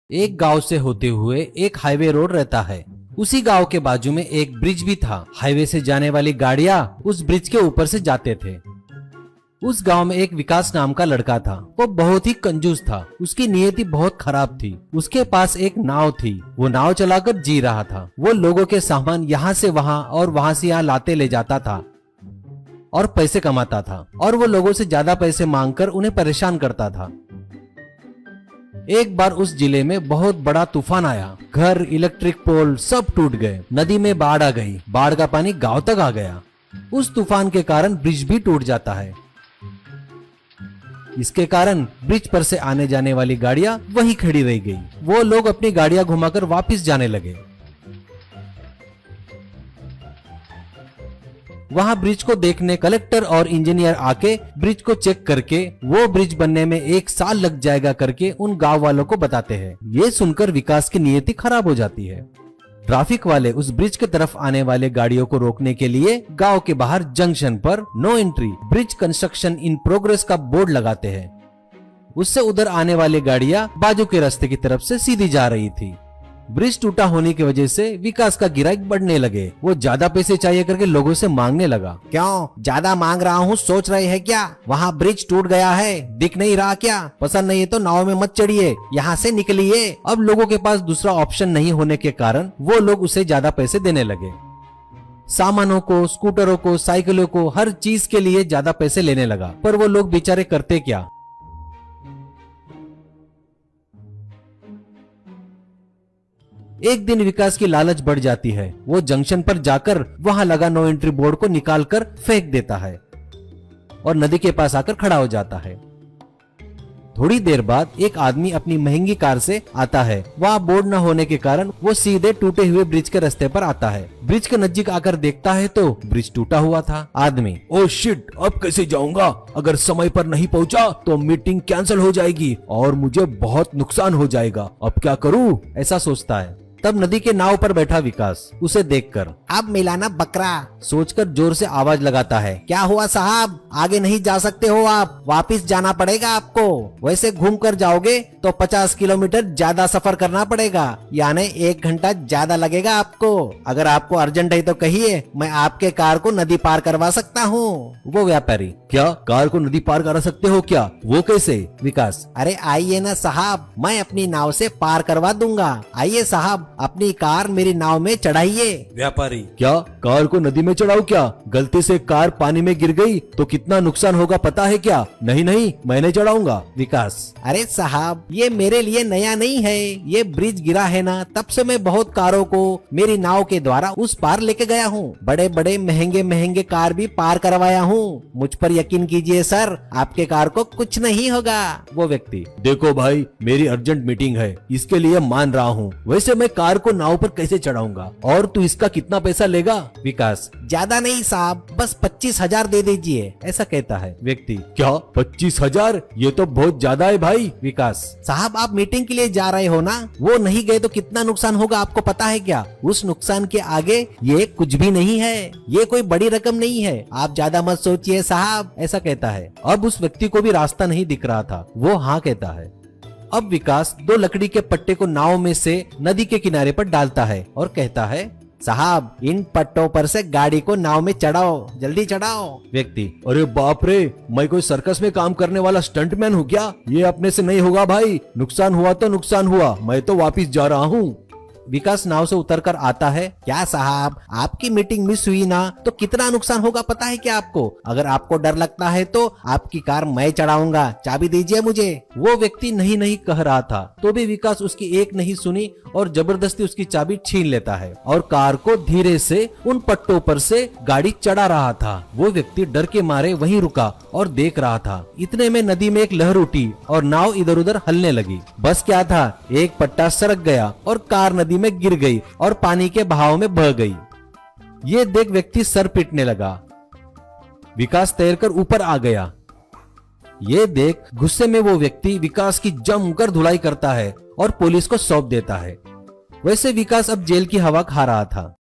एक गांव से होते हुए एक हाईवे रोड रहता है। उसी गांव के बाजू में एक ब्रिज भी था। हाईवे से जाने वाली गाड़ियां उस ब्रिज के ऊपर से जाते थे। उस गांव में एक विकास नाम का लड़का था। वो बहुत ही कंजूस था। उसकी नियति बहुत खराब थी। उसके पास एक नाव थी। वो नाव चलाकर जी रहा था। वो लोगों के सामान यहाँ से वहाँ और वहाँ से यहाँ लाते ले जाता था और पैसे कमाता था। और वो लोगों से ज्यादा पैसे मांगकर उन्हें परेशान करता था। एक बार उस जिले में बहुत बड़ा तूफान आया। घर, इलेक्ट्रिक पोल सब टूट गए। नदी में बाढ़ आ गई। बाढ़ का पानी गांव तक आ गया। उस तूफान के कारण ब्रिज भी टूट जाता है। इसके कारण ब्रिज पर से आने जाने वाली गाड़ियां वहीं खड़ी रह गई। वो लोग अपनी गाड़ियां घुमाकर वापस जाने लगे। वहां ब्रिज को देखने कलेक्टर और इंजीनियर आके ब्रिज को चेक करके वो ब्रिज बनने में 1 साल लग जाएगा करके उन गांव वालों को बताते हैं। ये सुनकर विकास की नियति खराब हो जाती है। ट्रैफिक वाले उस ब्रिज की तरफ आने वाले गाड़ियों को रोकने के लिए गांव के बाहर जंक्शन पर no entry, bridge construction in progress का बोर्ड लगाते हैं। उससे उधर आने वाली गाड़ियां बाजू के रास्ते की तरफ से सीधी जा रही थी। ब्रिज टूटा होने की वजह से विकास का गिराईक बढ़ने लगे। वो ज्यादा पैसे चाहिए करके लोगों से मांगने लगा। क्यों ज्यादा मांग रहा हूँ, सोच रहे हैं क्या? वहाँ ब्रिज टूट गया है, दिख नहीं रहा क्या? पसंद नहीं है तो नाव में मत चढ़िए, यहाँ से निकलिए। अब लोगों के पास दूसरा ऑप्शन नहीं होने के कारण वो लोग उसे ज्यादा पैसे देने लगे। सामानों को, स्कूटरों को, साइकिलों को, हर चीज के लिए ज्यादा पैसे लेने लगा। पर वो लोग बेचारे करते क्या। एक दिन विकास की लालच बढ़ जाती है। वो जंक्शन पर जाकर वहां लगा नो एंट्री बोर्ड को निकालकर फेंक देता है और नदी के पास आकर खड़ा हो जाता है। थोड़ी देर बाद एक आदमी अपनी महंगी कार से आता है। वहाँ बोर्ड न होने के कारण वो सीधे टूटे हुए ब्रिज के रास्ते पर आता है। ब्रिज के नजदीक आकर देखता है तो ब्रिज टूटा हुआ था। आदमी, ओ शिट, अब कैसे जाऊंगा? अगर समय पर नहीं पहुंचा तो मीटिंग कैंसिल हो जाएगी और मुझे बहुत नुकसान हो जाएगा। अब क्या करूं? ऐसा सोचता है। तब नदी के नाव पर बैठा विकास उसे देखकर अब मिला ना बकरा, सोचकर जोर से आवाज लगाता है। क्या हुआ साहब? आगे नहीं जा सकते हो आप, वापिस जाना पड़ेगा आपको। वैसे घूम कर जाओगे तो 50 किलोमीटर ज्यादा सफर करना पड़ेगा, यानी 1 घंटा ज्यादा लगेगा आपको। अगर आपको अर्जेंट है तो कहिए, मैं आपके कार को नदी पार करवा सकता हूँ। वो व्यापारी, क्या कार को नदी पार करा सकते हो क्या? वो कैसे? विकास, अरे आइए ना साहब, मैं अपनी नाव से पार करवा दूंगा। आइए साहब, अपनी कार मेरी नाव में चढ़ाइए। व्यापारी, क्या कार को नदी में चढ़ाऊं क्या? गलती से कार पानी में गिर गई तो कितना नुकसान होगा पता है क्या? नहीं नहीं, मैं नहीं चढ़ाऊंगा। विकास, अरे साहब, ये मेरे लिए नया नहीं है। ये ब्रिज गिरा है ना, तब से मैं बहुत कारों को मेरी नाव के द्वारा उस पार लेके गया हूँ। बड़े बड़े महंगे महंगे कार भी पार करवाया हूँ। मुझ पर यकीन कीजिए सर, आपके कार को कुछ नहीं होगा। वो व्यक्ति, देखो भाई, मेरी अर्जेंट मीटिंग है, इसके लिए मान रहा हूँ। वैसे मैं कार को नाव पर कैसे चढ़ाऊंगा? और तू इसका कितना पैसा लेगा? विकास, ज्यादा नहीं साहब, बस 25,000 दे दीजिए। ऐसा कहता है। व्यक्ति, क्या 25,000? ये तो बहुत ज्यादा है भाई। विकास, साहब आप मीटिंग के लिए जा रहे हो ना, वो नहीं गए तो कितना नुकसान होगा आपको पता है क्या? उस नुकसान के आगे ये कुछ भी नहीं है। ये कोई बड़ी रकम नहीं है, आप ज्यादा मत सोचिए साहब। ऐसा कहता है। अब उस व्यक्ति को भी रास्ता नहीं दिख रहा था। वो हाँ कहता है। अब विकास 2 लकड़ी के पट्टे को नाव में से नदी के किनारे पर डालता है और कहता है, साहब इन पट्टों पर से गाड़ी को नाव में चढ़ाओ, जल्दी चढ़ाओ। व्यक्ति, अरे बाप रे, मैं कोई सर्कस में काम करने वाला स्टंटमैन हूँ क्या? ये अपने से नहीं होगा भाई। नुकसान हुआ तो नुकसान हुआ, मैं तो वापिस जा रहा हूँ। विकास नाव से उतरकर आता है। क्या साहब, आपकी मीटिंग मिस हुई ना तो कितना नुकसान होगा पता है क्या आपको? अगर आपको डर लगता है तो आपकी कार मैं चढ़ाऊंगा, चाबी दीजिए मुझे। वो व्यक्ति नहीं नहीं कह रहा था तो भी विकास उसकी एक नहीं सुनी और जबरदस्ती उसकी चाबी छीन लेता है और कार को धीरे से उन पट्टों पर से गाड़ी चढ़ा रहा था। वो व्यक्ति डर के मारे वहीं रुका और देख रहा था। इतने में नदी में एक लहर उठी और नाव इधर उधर हलने लगी। बस क्या था, एक पट्टा सरक गया और कार नदी में गिर गई और पानी के बहाव में बह गई। ये देख व्यक्ति सर पीटने लगा। विकास तैरकर ऊपर आ गया। ये देख गुस्से में वो व्यक्ति विकास की जमकर धुलाई करता है और पुलिस को सौंप देता है। वैसे विकास अब जेल की हवा खा रहा था।